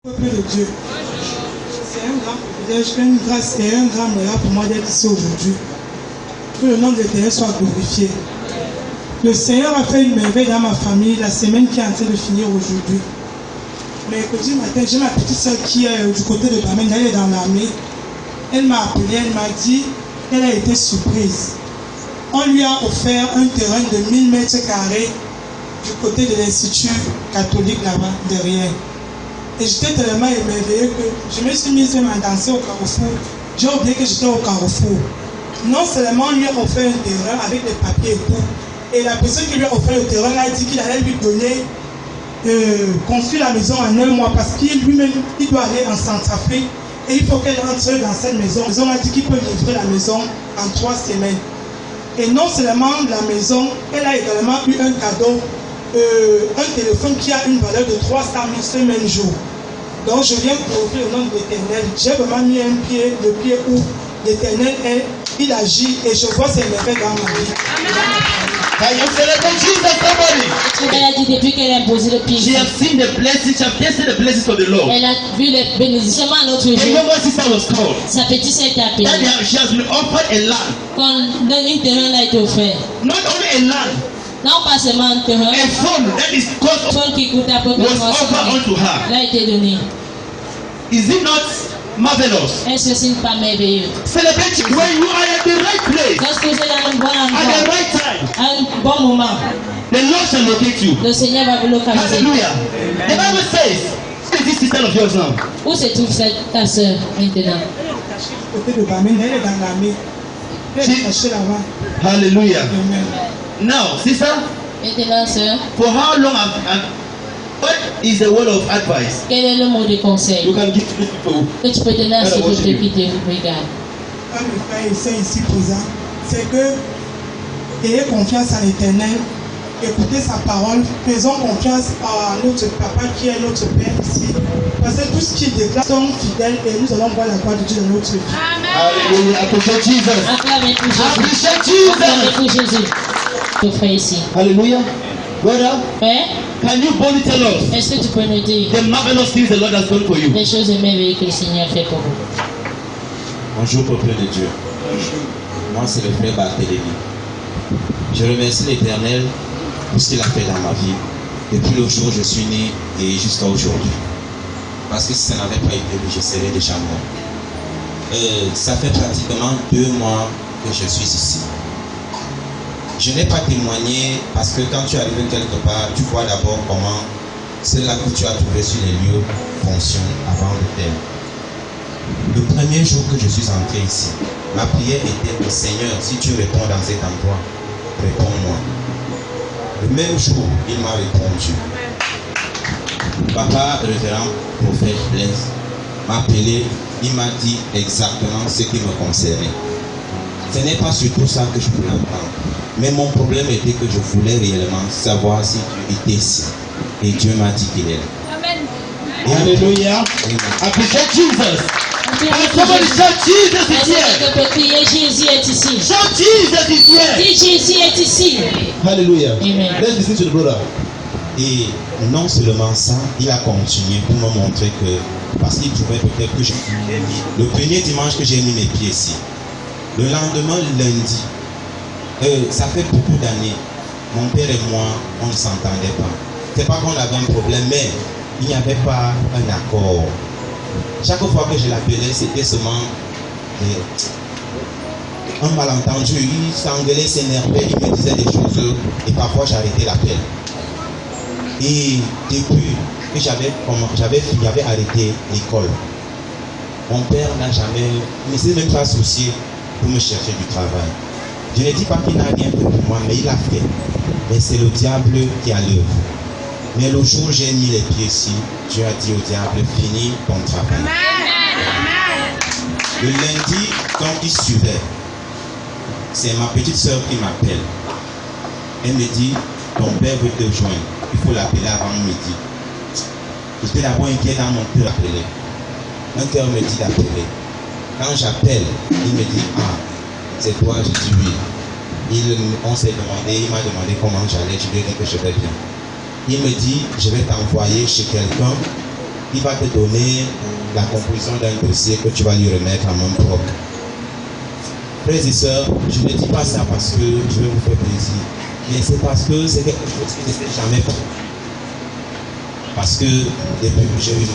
Peuple de Dieu, c'est un grand privilège, une grâce et un grand honneur pour moi d'être ici aujourd'hui. Que le nom de l'Éternel soit glorifié. Le Seigneur a fait une merveille dans ma famille la semaine qui est en train de finir aujourd'hui. Mercredi matin, j'ai ma petite soeur qui est du côté de Bamen, elle est dans l'armée. Elle m'a appelé, elle m'a dit qu'elle a été surprise. On lui a offert un terrain de 1000 mètres carrés du côté de l'Institut catholique là-bas, derrière. Et j'étais tellement émerveillée que je me suis mise même à danser au carrefour. J'ai oublié que j'étais au carrefour. Non seulement on lui a offert un terrain avec des papiers et tout, et la personne qui lui a offert le terrain a dit qu'il allait lui donner, construire la maison en 1 mois parce qu'il lui-même, il doit aller en Centrafrique et il faut qu'elle rentre dans cette maison. La maison a dit qu'il peut livrer la maison en 3 semaines. Et non seulement la maison, elle a également eu un cadeau, un téléphone qui a une valeur de 300 000 ce même jour. Donc je viens pour ouvrir le nom de l'Éternel. J'ai vraiment mis un pied, le pied où l'Éternel est, il agit et je vois ses merveilles dans ma vie. Elle a dit depuis qu'elle a posé le pied. She has seen the blessings, she has tasted the blessings of the Lord. Elle a vu les bénédictions à l'autre jour. And your sister was called. Sa petite sœur était appelée. And she has been offered a land. Quand un terrain a été offert. Not only a land. Non pas seulement un terrain. A phone that is cost Un phone qui coûte à peu près was offered unto her. l'a été donné. Is it not marvelous? Est-ce que ce n'est pas merveilleux? Celebrate it when you are at the right place. Lorsque vous êtes dans un bon At the endroit, right time. à un bon moment, The Lord shall locate you. le Seigneur va vous localiser. Hallelujah. The Bible says, who is this sister of yours now? Où se trouve ta sœur maintenant? Du côté de Bamen, elle est dans l'armée. Elle est cachée là-bas. Hallelujah. Amen. Now, sister, Maintenant, sœur, for how long what is the word of advice quel est le mot de conseil you can give to these people? que tu peux donner à ceux qui te regardent? Un de frères et sœurs ici présents, c'est que ayez confiance en l'Éternel, écoutez sa parole, faisons confiance à notre papa qui est notre Père ici. Parce que tout ce qu'il déclare sont fidèles et nous allons voir la gloire de Dieu dans notre vie. Hallelujah. Appreciate Jesus. Acclamez pour Jésus. Appreciate Acclamez Jesus. pour Jésus. Ton frère ici. Hallelujah. Brother, Frère, can you boldly tell us est-ce que tu peux nous dire the marvelous things the Lord has done for you? les choses merveilleuses que le Seigneur fait pour vous? Bonjour peuple de Dieu. Moi c'est le frère Barthélémy. Je remercie l'Éternel pour ce qu'il a fait dans ma vie depuis le jour où je suis né et jusqu'à aujourd'hui. Parce que si ça n'avait pas été lui, je serais déjà mort. Ça fait pratiquement 2 mois que je suis ici. Je n'ai pas témoigné parce que quand tu arrives quelque part, tu vois d'abord comment cela que tu as trouvé sur les lieux fonctionne avant de t'aider. Le premier jour que je suis entré ici, ma prière était au Seigneur, si tu réponds dans cet endroit, réponds-moi. Le même jour, il m'a répondu. Papa, révérend prophète Blaise, m'a appelé, il m'a dit exactement ce qui me concernait. Ce n'est pas surtout ça que je voulais entendre. Mais mon problème était que je voulais réellement savoir si Dieu était ici. Et Dieu m'a dit qu'il est là. Amen. Hallelujah. Appreciate Jesus. And somebody shout Jesus is Est-ce here. que tu peux crier Jésus est ici? Shout Jesus is here. Dis Jésus est ici. Hallelujah. Amen. Let's listen to the brother. Et non seulement ça, il a continué pour me montrer que, parce qu'il trouvait peut-être que j'ai mis, le premier dimanche que j'ai mis mes pieds ici, le lendemain, lundi, ça fait beaucoup d'années, mon père et moi, on ne s'entendait pas. C'est pas qu'on avait un problème, mais il n'y avait pas un accord. Chaque fois que je l'appelais, c'était seulement un malentendu. Il s'engueulait, s'énervait, il me disait des choses et parfois j'arrêtais l'appel. Et depuis que j'avais arrêté l'école, mon père n'a jamais, ne s'est même pas soucié pour me chercher du travail. Je ne dis pas qu'il n'a rien fait pour moi, mais il a fait. Mais c'est le diable qui a l'œuvre. Mais le jour où j'ai mis les pieds ici, Dieu a dit au diable, finis ton travail. Le lundi, quand il suivait, c'est ma petite soeur qui m'appelle. Elle me dit, ton père veut te joindre. Il faut l'appeler avant midi. J'étais d'abord inquiet dans mon cœur d'appeler. Un cœur me dit d'appeler. Quand j'appelle, il me dit, ah, c'est toi, je dis oui. On s'est demandé, il m'a demandé comment j'allais, je lui ai dit que je vais bien. Il me dit, je vais t'envoyer chez quelqu'un il va te donner la composition d'un dossier que tu vas lui remettre en main propre. Frères et sœurs, je ne dis pas ça parce que je veux vous faire plaisir, mais c'est parce que c'est quelque chose qui ne s'est jamais fait. Parce que depuis que j'ai eu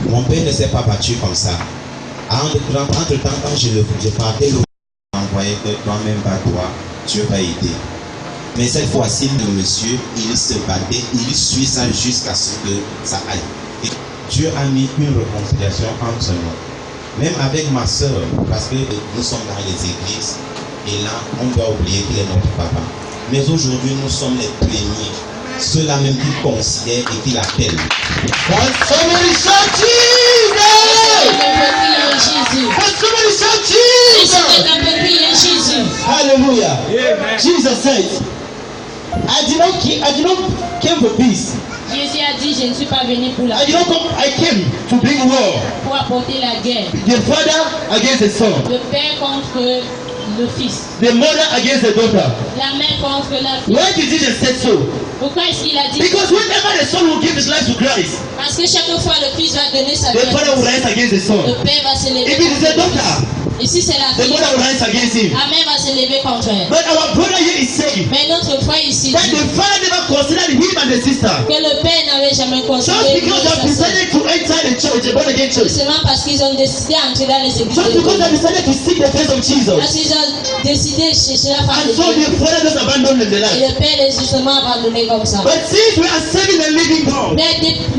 mon père ne s'est pas battu comme ça. Entre-temps, quand je partais, il m'envoyait que toi-même bats-toi, Dieu va aider. Mais cette fois-ci, le monsieur, il se battait, il suit ça jusqu'à ce que ça aille. Et Dieu a mis une réconciliation entre nous. Même avec ma soeur, parce que nous sommes dans les églises, et là, on doit oublier qu'il est notre papa. Mais aujourd'hui, nous sommes les premiers. Ceux-là même qui considèrent et qui l'appellent. Somebody shout Jesus! Hallelujah. Jesus said, I did not came for peace. Jésus a dit, je ne suis pas venu pour la I came to bring war. pour apporter la guerre. The father against the son. Le père contre le fils. The mother against the daughter. La mère contre la fille. Why did Jesus say so? Pourquoi est-ce qu'il a dit? Because whenever the son will give his life to Christ, Parce que chaque fois le fils va donner sa vie. the father will rise against the son. Le père va se lever. If it is a daughter, Et si c'est la the fille, mother will rise against him. la mère va se lever contre elle. But our brother here is saying Mais notre frère ici that dit the father never considered him and the sister. que le père n'avait jamais Just considéré because they have sa sœur. decided to enter the church, the born again church. Seulement parce qu'ils ont décidé d'entrer dans les églises. Just because they have decided to seek the face of Jesus. Parce qu'ils ont décidé de chercher la face And de so Dieu. the father just abandoned them the Et life. le père les a justement abandonnés comme ça. But since we are serving the living God,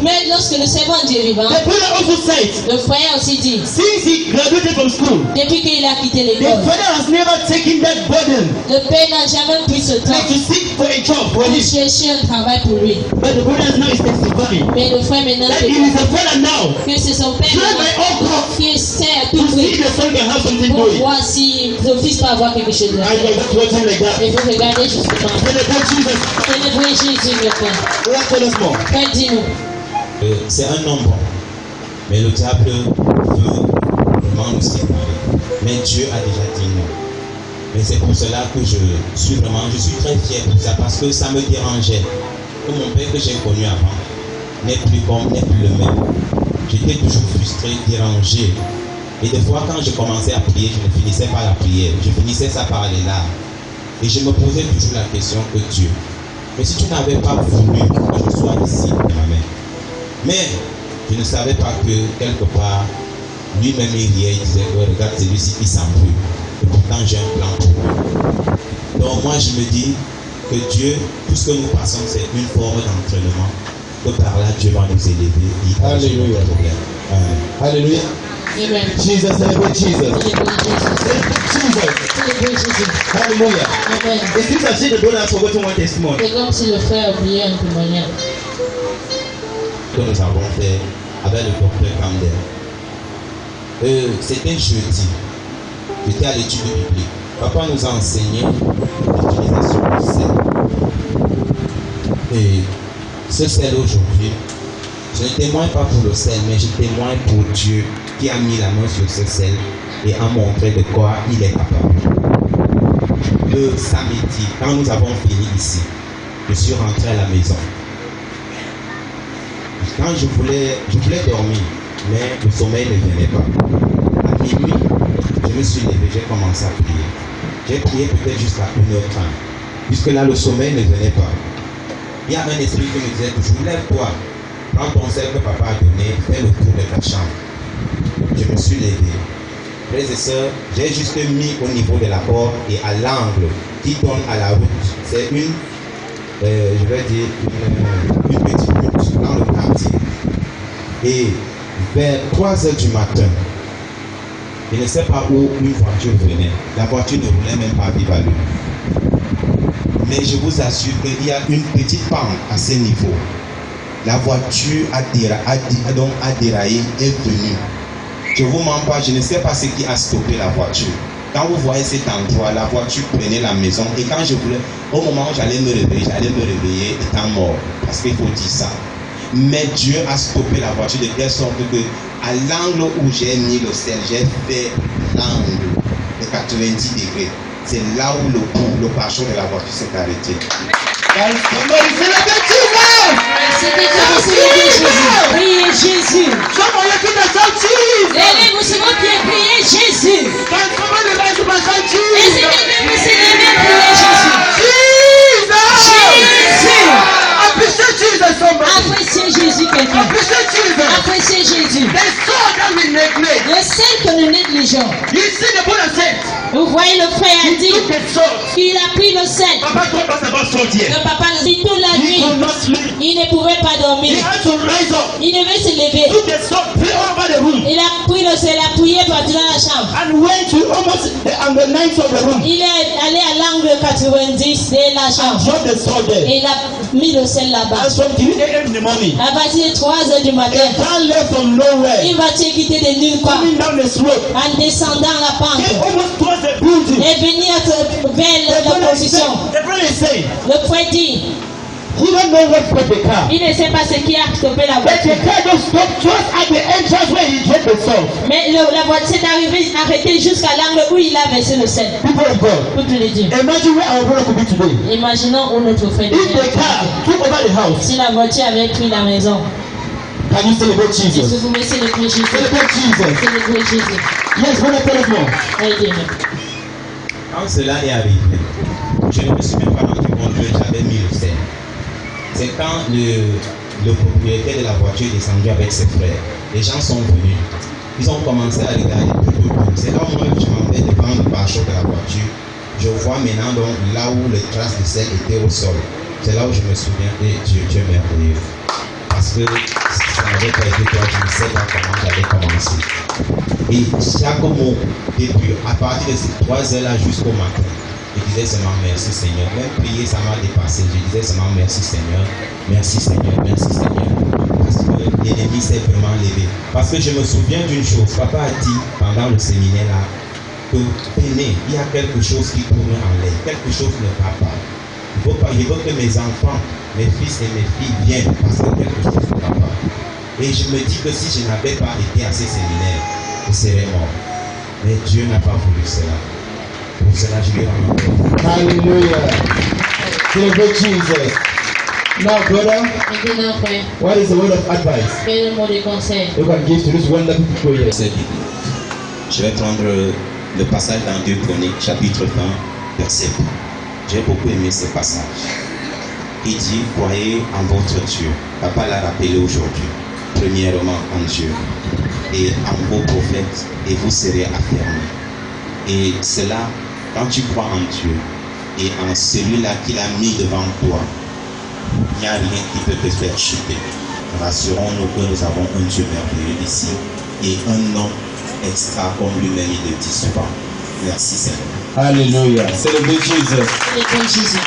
Mais lorsque nous servons Dieu vivant, the brother also said, le frère aussi dit, since he graduated from school, depuis qu'il a quitté the l'école, father has never taken that burden le père n'a jamais pris ce temps like to seek for a job for pour him. chercher un travail pour lui. But the brother now is testifying Mais le frère maintenant that fait he is a father now. que c'est son père Try by all costs qui essaie à to tout see prix the son can have something pour going. voir si le fils peut avoir quelque chose de And you are just watching like that. Et vous regardez justement. Celebrate Jesus. Célébrez Jésus, le frère. Let's tell us more. Frère, dis-nous. C'est un homme bon, mais le diable veut vraiment nous séparer. Mais Dieu a déjà dit non. Mais c'est pour cela que je suis très fier de ça, parce que ça me dérangeait. Que mon père que j'ai connu avant n'est plus le même. J'étais toujours frustré, dérangé. Et des fois, quand je commençais à prier, je ne finissais pas la prière. Je finissais ça par les larmes. Et je me posais toujours la question que Dieu, mais si tu n'avais pas voulu que je sois ici, ma mère. Mais je ne savais pas que quelque part, lui-même il riait, il disait, oh, regarde celui-ci qui s'embrouille. Et pourtant j'ai un plan pour lui. Donc moi je me dis que Dieu, tout ce que nous passons, c'est une forme d'entraînement. Que par là Dieu va nous élever. Il va résoudre nos problèmes. Hallelujah. Amen. Jesus, celebrate Jesus. Célébrez Celebrate Jesus. Jésus. Hallelujah. Amen. It seems as if the brother has forgotten one testimony. C'est comme si le frère oubliait un témoignage. Que nous avons fait avec le docteur Camden. C'était jeudi. J'étais à l'étude biblique. Papa nous a enseigné l'utilisation du sel. Et ce sel aujourd'hui, je ne témoigne pas pour le sel, mais je témoigne pour Dieu qui a mis la main sur ce sel et a montré de quoi il est capable. Le samedi, quand nous avons fini ici, je suis rentré à la maison. Quand je voulais dormir, mais le sommeil ne venait pas. À minuit, je me suis levé, j'ai commencé à prier. J'ai prié peut-être jusqu'à 1h30, puisque là le sommeil ne venait pas. Il y a un esprit qui me disait toujours, lève-toi, prends ton sel que papa a donné, fais le tour de ta chambre. Je me suis levé. Frères et sœurs, j'ai juste mis au niveau de la porte et à l'angle qui donne à la route. C'est une petite route dans le quartier. Et vers 3h du matin, je ne sais pas où une voiture venait. La voiture ne voulait même pas vivre à lui. Mais je vous assure qu'il y a une petite pente à ce niveau. La voiture a déraillé, est venue. Je ne vous mens pas, je ne sais pas ce qui a stoppé la voiture. Quand vous voyez cet endroit, la voiture prenait la maison. Et quand je voulais, au moment où j'allais me réveiller étant mort. Parce qu'il faut dire ça. Mais Dieu a stoppé la voiture de telle sorte que, à l'angle où j'ai mis le sel, j'ai fait l'angle de 90 degrés. C'est là où le pare-choc de la voiture s'est arrêté. Quand And somebody celebrate Jesus. C'était que vous célébrez Jésus. Priez Jésus. Someone you can shout Jesus. Levez-vous sur vos pieds, priez Jésus. Can somebody rise up and shout Et Jesus? si quelqu'un vous célébrer, priez Jésus. Jesus. Jésus. Appreciate Jesus, somebody. Appréciez Jésus, quelqu'un. Appreciate Jesus. Appréciez Jésus. The soul that we neglect. Le sel que nous négligeons. You see the brother said, Vous voyez, le frère a dit look at salt. qu'il a pris le sel. Papa told us about salt here. Le papa nous dit toute la He nuit, could not sleep. il ne pouvait pas He dormir. had to rise up. Il devait se lever. Took the salt, play all over the room. Il a pris le sel, il a prié partout dans la chambre. And went to almost the ninth of the room. Il est allé à l'angle 90 de la And chambre. dropped the salt there. Et il a mis le sel là-bas. And from 3 a.m. in the morning, À partir de 3 heures du matin, a car left from nowhere, il va te quitter de nulle part. coming down the slope, En descendant la came pente. almost towards the building. Et venir vers la position. The brother is saying, Le frère dit, he don't know what stopped the car. il ne sait pas ce qui a stoppé la But the voiture. car just stopped just at the entrance where he dropped the salt. Mais la voiture est arrivée, arrêtée jusqu'à l'angle où il a versé le sel. People of God, Peuple de Dieu. imagine where our brother could be today. Imaginons où notre frère If the car était. took over the house, Si la voiture avait pris la maison, can you celebrate est-ce que Jesus? vous pouvez célébrer Jésus? Celebrate Jesus. Célébrer Jésus. Yes, brother, tell us more. Aidez-nous. Quand cela est arrivé, je ne me suis même pas rendu compte que j'avais mis le sel. C'est quand le propriétaire de la voiture est descendu avec ses frères. Les gens sont venus. Ils ont commencé à regarder tout autour. C'est là où moi je m'en vais devant le pare-choc de la voiture. Je vois maintenant donc là où les traces de sel étaient au sol. C'est là où je me souviens que Dieu est merveilleux. Parce que ça n'avait pas été toi, je ne sais pas comment j'avais commencé. Et chaque mot, depuis, à partir de ces 3 heures-là jusqu'au matin, je disais seulement merci Seigneur. Même prier, ça m'a dépassé. Je disais seulement merci Seigneur, merci Seigneur, merci Seigneur. Parce que l'ennemi s'est vraiment levé. Parce que je me souviens d'une chose, papa a dit pendant le séminaire là, que Péné, il y a quelque chose qui tourne en l'air, quelque chose ne va pas. Je veux que mes enfants, mes fils et mes filles viennent parce que quelque chose ne va pas. Et je me dis que si je n'avais pas été à ces séminaires, je serais mort. Mais Dieu n'a pas voulu cela. Pour cela, je lui rends encore. Hallelujah. Celebrate Jesus. Now, brother, Maintenant, frère, what is the word of advice quel est le mot de conseil? you can give to this wonderful people here? Verset biblique. Je vais prendre le passage dans 2 Chroniques, chapitre 20, verset 1. J'ai beaucoup aimé ce passage. Il dit, croyez en votre Dieu. Papa l'a rappelé aujourd'hui. Premièrement en Dieu et en vos prophètes, et vous serez affermis. Et cela, quand tu crois en Dieu et en celui-là qu'il a mis devant toi, il n'y a rien qui peut te faire chuter. Rassurons-nous que nous avons un Dieu merveilleux ici et un homme extra comme lui-même il le dit souvent. Merci Seigneur. Hallelujah. Celebrate Jesus. Célébrer Jésus.